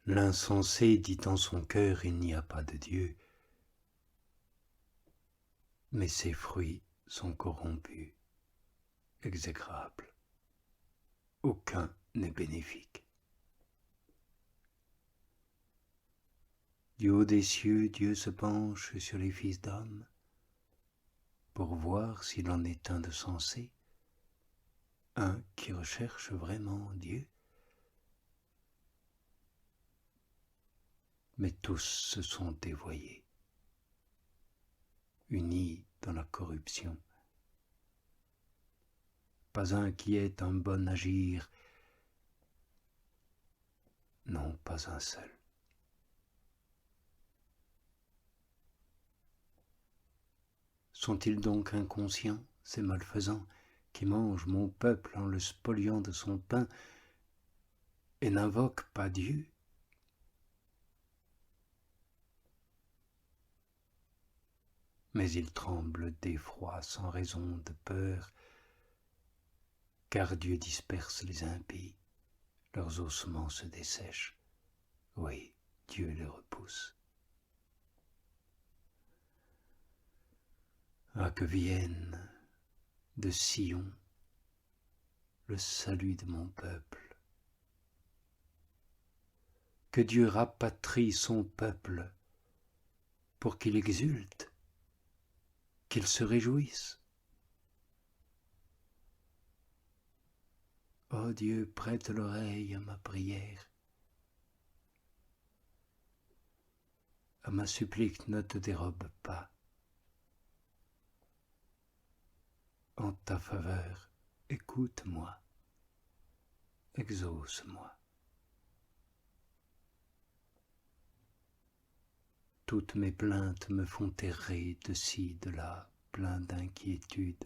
L'insensé dit en son cœur il n'y a pas de Dieu, mais ses fruits sont corrompus, exécrables. Aucun n'est bénéfique. Du haut des cieux, Dieu se penche sur les fils d'hommes pour voir s'il en est un de sensé, un qui recherche vraiment Dieu. Mais tous se sont dévoyés, unis dans la corruption. Pas un qui ait un bon agir, non, pas un seul. Sont-ils donc inconscients, ces malfaisants, qui mangent mon peuple en le spoliant de son pain et n'invoquent pas Dieu? Mais ils tremblent d'effroi sans raison de peur, car Dieu disperse les impies, leurs ossements se dessèchent. Oui, Dieu les repousse. Ah, que vienne de Sion le salut de mon peuple. Que Dieu rapatrie son peuple pour qu'il exulte, qu'il se réjouisse. Ô Dieu, prête l'oreille à ma prière. À ma supplique, ne te dérobe pas. En ta faveur, écoute-moi, exauce-moi. Toutes mes plaintes me font errer de ci, de là, plein d'inquiétude.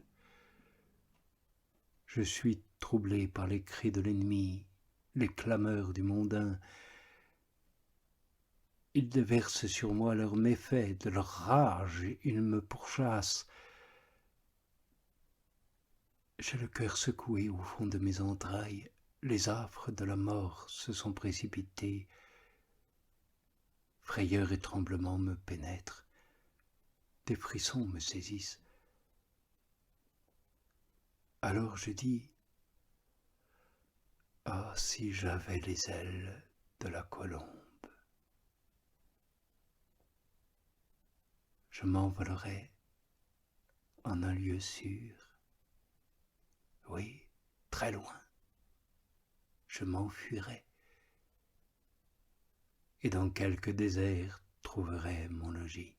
Je suis troublé par les cris de l'ennemi, les clameurs du mondain. Ils déversent sur moi leurs méfaits, de leur rage, ils me pourchassent. J'ai le cœur secoué au fond de mes entrailles, les affres de la mort se sont précipités. Frayeur et tremblement me pénètrent, des frissons me saisissent. Alors je dis, ah, si j'avais les ailes de la colombe, je m'envolerais en un lieu sûr. Oui, très loin, je m'enfuirais, et dans quelque désert trouverais mon logis.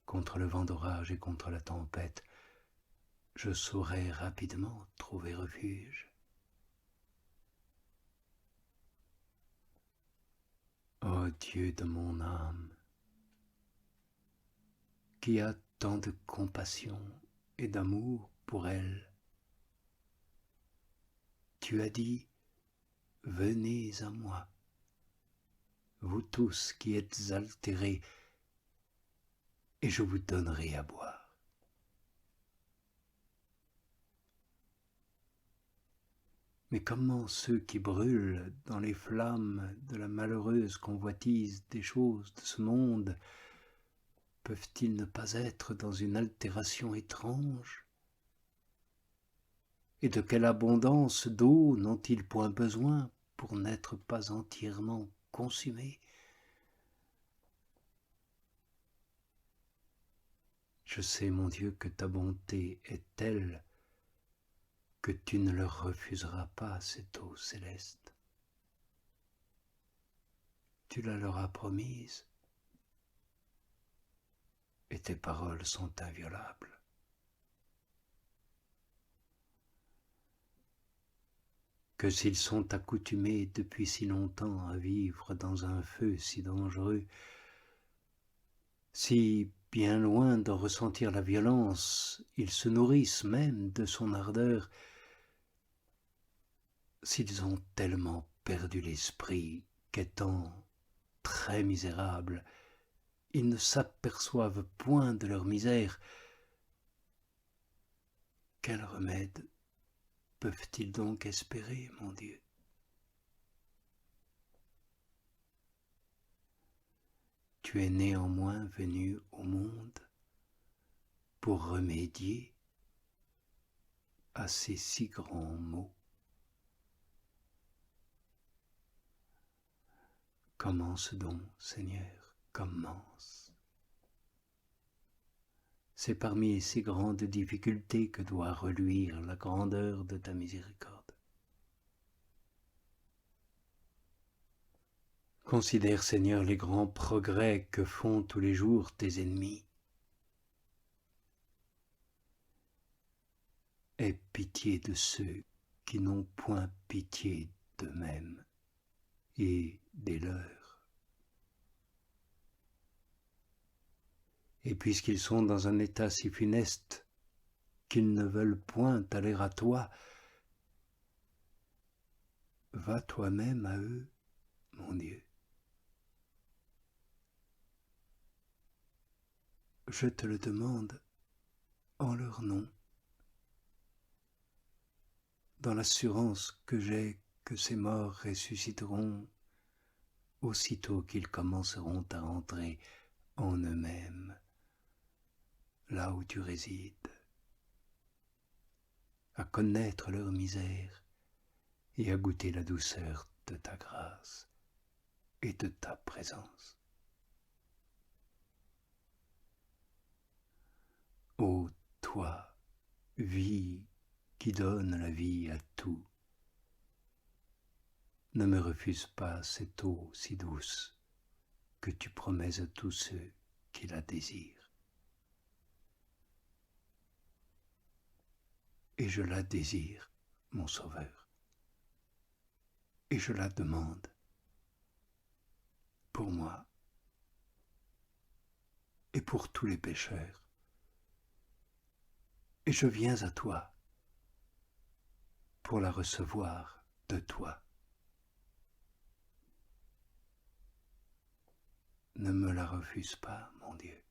Contre le vent d'orage et contre la tempête, je saurais rapidement trouver refuge. Ô Dieu de mon âme, qui a tant de compassion et d'amour pour elle, tu as dit, venez à moi, vous tous qui êtes altérés, et je vous donnerai à boire. Mais comment ceux qui brûlent dans les flammes de la malheureuse convoitise des choses de ce monde peuvent-ils ne pas être dans une altération étrange? Et de quelle abondance d'eau n'ont-ils point besoin pour n'être pas entièrement consumés? Je sais, mon Dieu, que ta bonté est telle que tu ne leur refuseras pas cette eau céleste. Tu la leur as promise, et tes paroles sont inviolables. Que s'ils sont accoutumés depuis si longtemps à vivre dans un feu si dangereux, si, bien loin d'en ressentir la violence, ils se nourrissent même de son ardeur, s'ils ont tellement perdu l'esprit qu'étant très misérables, ils ne s'aperçoivent point de leur misère, quel remède peuvent-ils donc espérer, mon Dieu? tu es néanmoins venu au monde pour remédier à ces si grands maux. Commence donc, Seigneur, commence. C'est parmi ces grandes difficultés que doit reluire la grandeur de ta miséricorde. Considère, Seigneur, les grands progrès que font tous les jours tes ennemis. Aie pitié de ceux qui n'ont point pitié d'eux-mêmes et des leurs. Et puisqu'ils sont dans un état si funeste qu'ils ne veulent point aller à toi, va toi-même à eux, mon Dieu. Je te le demande en leur nom, dans l'assurance que j'ai que ces morts ressusciteront aussitôt qu'ils commenceront à entrer en eux-mêmes, là où tu résides, à connaître leur misère et à goûter la douceur de ta grâce et de ta présence. Ô toi, vie qui donne la vie à tout, ne me refuse pas cette eau si douce que tu promets à tous ceux qui la désirent. Et je la désire, mon Sauveur, et je la demande pour moi et pour tous les pécheurs. Et je viens à toi pour la recevoir de toi. Ne me la refuse pas, mon Dieu,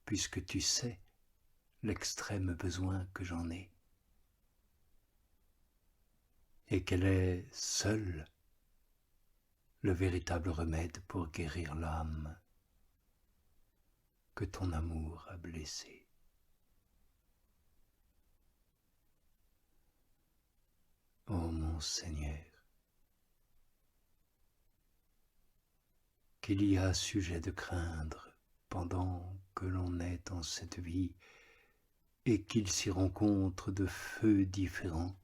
puisque tu sais l'extrême besoin que j'en ai, et qu'elle est seule le véritable remède pour guérir l'âme que ton amour a blessée. Ô mon Seigneur, qu'il y a sujet de craindre pendant que l'on est dans cette vie et qu'il s'y rencontre de feux différents.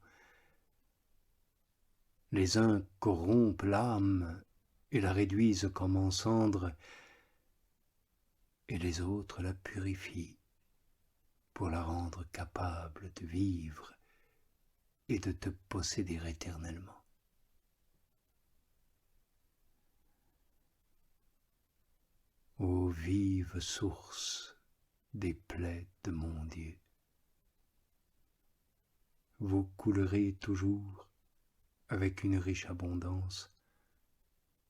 Les uns corrompent l'âme et la réduisent comme en cendre, et les autres la purifient pour la rendre capable de vivre et de te posséder éternellement. Ô vive source des plaies de mon Dieu, vous coulerez toujours avec une riche abondance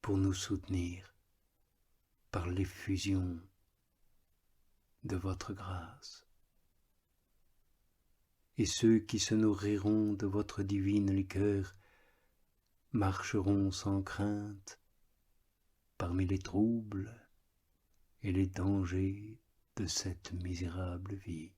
pour nous soutenir par l'effusion de votre grâce. Et ceux qui se nourriront de votre divine liqueur marcheront sans crainte parmi les troubles et les dangers de cette misérable vie.